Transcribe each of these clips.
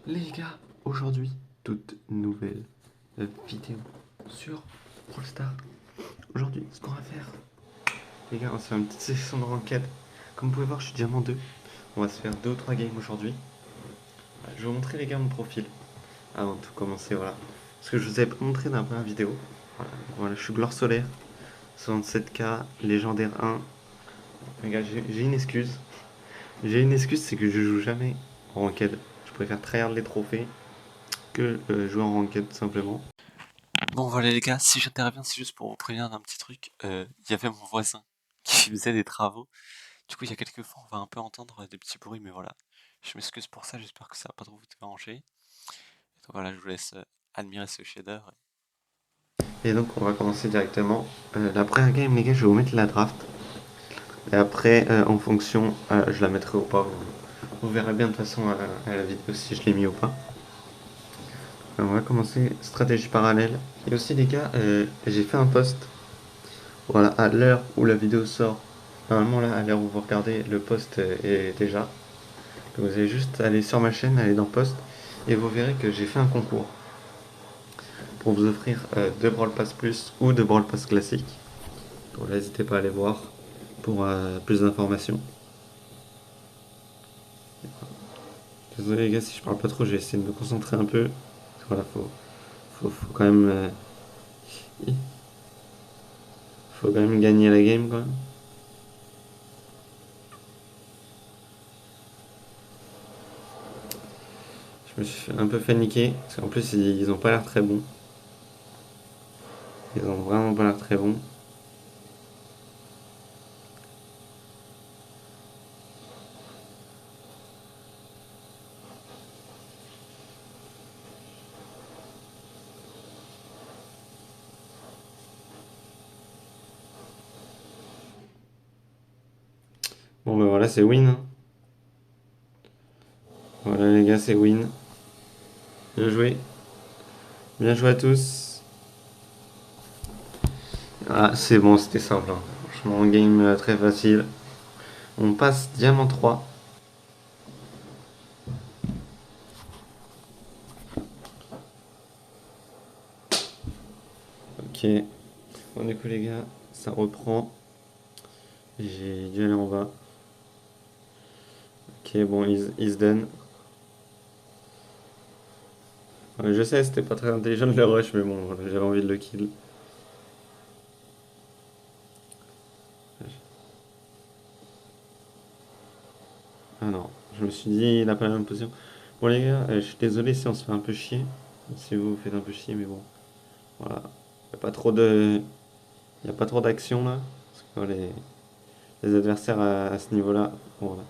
Les gars, aujourd'hui, toute nouvelle vidéo sur Brawl Stars. Aujourd'hui, ce qu'on va faire, les gars, on va se faire une petite session de ranked. Comme vous pouvez voir, je suis diamant 2. On va se faire 2 ou 3 games aujourd'hui. Je vais vous montrer, les gars, mon profil avant de tout commencer, voilà. Parce que je vous avais pas montré dans la première vidéo. Voilà, je suis Glore Solaire, 67K, légendaire 1. Les gars, j'ai une excuse. J'ai une excuse, c'est que je joue jamais en ranked. Je préfère tryhard les trophées que jouer en ranked, tout simplement. Bon voilà les gars, si j'interviens c'est juste pour vous prévenir d'un petit truc. Il y avait mon voisin qui faisait des travaux. Du coup il y a quelques fois on va un peu entendre des petits bruits mais voilà. Je m'excuse pour ça, j'espère que ça va pas trop vous déranger. Et donc voilà, je vous laisse admirer ce shader. Et donc on va commencer directement. La première game les gars, je vais vous mettre la draft. Et après en fonction, je la mettrai ou pas. Vous verrez bien de toute façon à la vidéo si je l'ai mis ou pas. On va commencer stratégie parallèle. Et aussi les gars, j'ai fait un post. Voilà, à l'heure où la vidéo sort, normalement là, à l'heure où vous regardez, le post est déjà. Donc vous allez juste aller sur ma chaîne, aller dans post, et vous verrez que j'ai fait un concours pour vous offrir 2 Brawl Pass Plus ou 2 Brawl Pass classiques. Donc n'hésitez pas à aller voir pour plus d'informations. Désolé les gars si je parle pas trop, je vais essayer de me concentrer un peu. Voilà, faut quand même, faut quand même gagner la game quand même. Je me suis un peu paniqué, parce qu'en plus ils ont pas l'air très bons. Ils ont vraiment pas l'air très bons. Bon ben voilà, c'est win, hein. Voilà les gars, c'est win. Bien joué. Bien joué à tous. Ah, c'est bon, c'était simple, hein. Franchement, game très facile. On passe diamant 3. Ok. Bon, du coup, les gars, ça reprend. J'ai dû aller en bas. Ok, bon, he's done. Ouais, je sais, c'était pas très intelligent de le rush, mais bon, j'avais envie de le kill. Ah non, je me suis dit, il a pas la même position. Bon, les gars, je suis désolé si on se fait un peu chier. Si vous vous faites un peu chier, mais bon. Voilà. Il n'y a pas trop de. Il y a pas trop d'action là. Parce que les adversaires à ce niveau-là. Bon, voilà.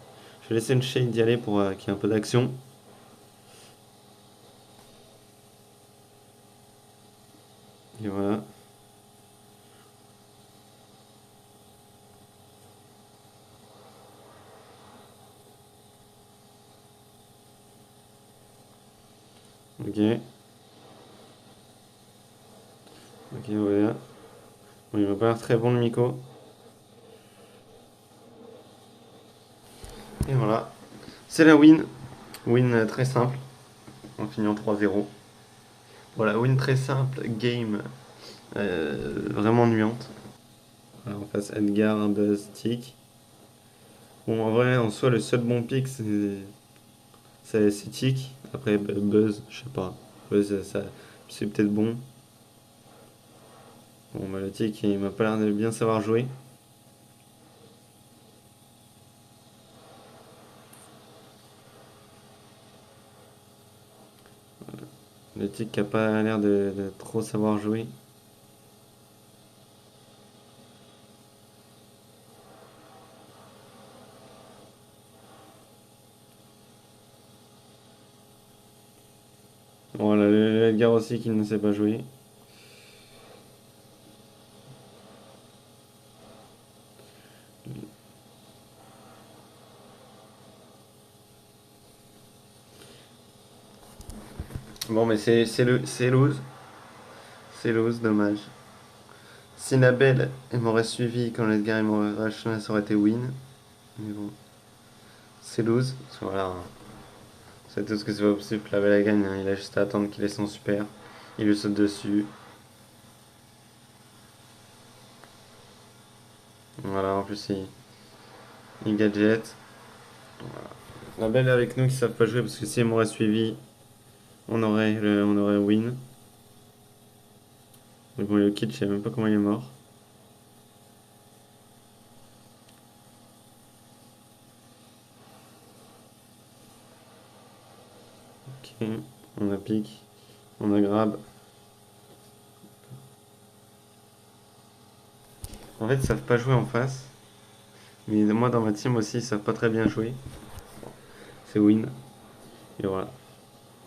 Je vais laisser une shade d'y aller pour qu'il y ait un peu d'action. Et voilà. Ok. Ok, voilà. Bon, il m'a pas l'air très bon le Miko. Et voilà. C'est la win. Win très simple. On finit en 3-0. Voilà, win très simple. Game vraiment ennuyante. Voilà, on passe Edgar, Buzz, Tick. Bon, en vrai, en soi, le seul bon pick, c'est Tick. Après, Buzz, je sais pas. Buzz, c'est peut-être bon. Bon, bah, le Tick, il m'a pas l'air de bien savoir jouer. Le Tic qui a pas l'air de trop savoir jouer. Voilà, le Edgar aussi qui ne sait pas jouer. Bon, mais c'est lose. C'est lose, dommage. Si Nabel m'aurait suivi quand l'Edgar m'aurait rush, ça aurait été win. Mais bon, c'est lose. Voilà, C'est tout ce que c'est pas possible. Clavel la gagne, hein. Il a juste à attendre qu'il ait son super. Il lui saute dessus. Voilà, en plus il gadget. Voilà. La belle est avec nous qui savent pas jouer parce que si elle m'aurait suivi, on aurait win. Donc bon, le kid, je sais même pas comment il est mort. Ok, on a pique, on a grab. En fait, ils savent pas jouer en face. Mais moi, dans ma team aussi, ils savent pas très bien jouer. C'est win. Et voilà.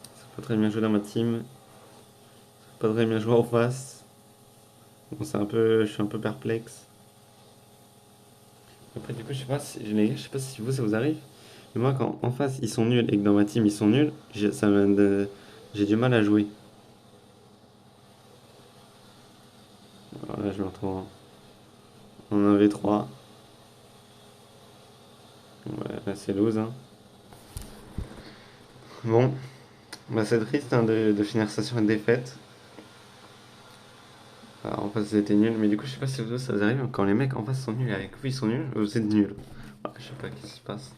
Ils savent pas très bien jouer dans ma team. Ils savent pas très bien jouer en face. Bon, je suis un peu perplexe. Après, du coup, je sais pas si, les gars, je sais pas si vous, ça vous arrive. Mais moi, quand en face, ils sont nuls et que dans ma team, ils sont nuls, j'ai du mal à jouer. Alors là, je me retrouve en 1v3. Ouais, là, c'est lose, hein. Bon, bah, c'est triste hein, de finir ça sur une défaite. Alors, en face, c'était nul. Mais du coup, je sais pas si vous, ça vous arrive. Quand les mecs en face sont nuls et avec vous, ils sont nuls, vous êtes nuls. Ouais, je sais pas ce qui se passe.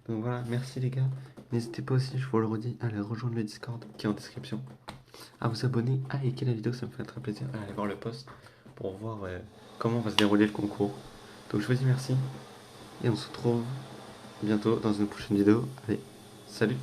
Donc voilà, merci les gars. N'hésitez pas aussi, je vous le redis, à aller rejoindre le Discord qui est en description. À vous abonner, à liker la vidéo, ça me fait très plaisir. À aller voir le post pour voir comment va se dérouler le concours. Donc je vous dis merci et on se retrouve bientôt dans une prochaine vidéo. Allez, salut!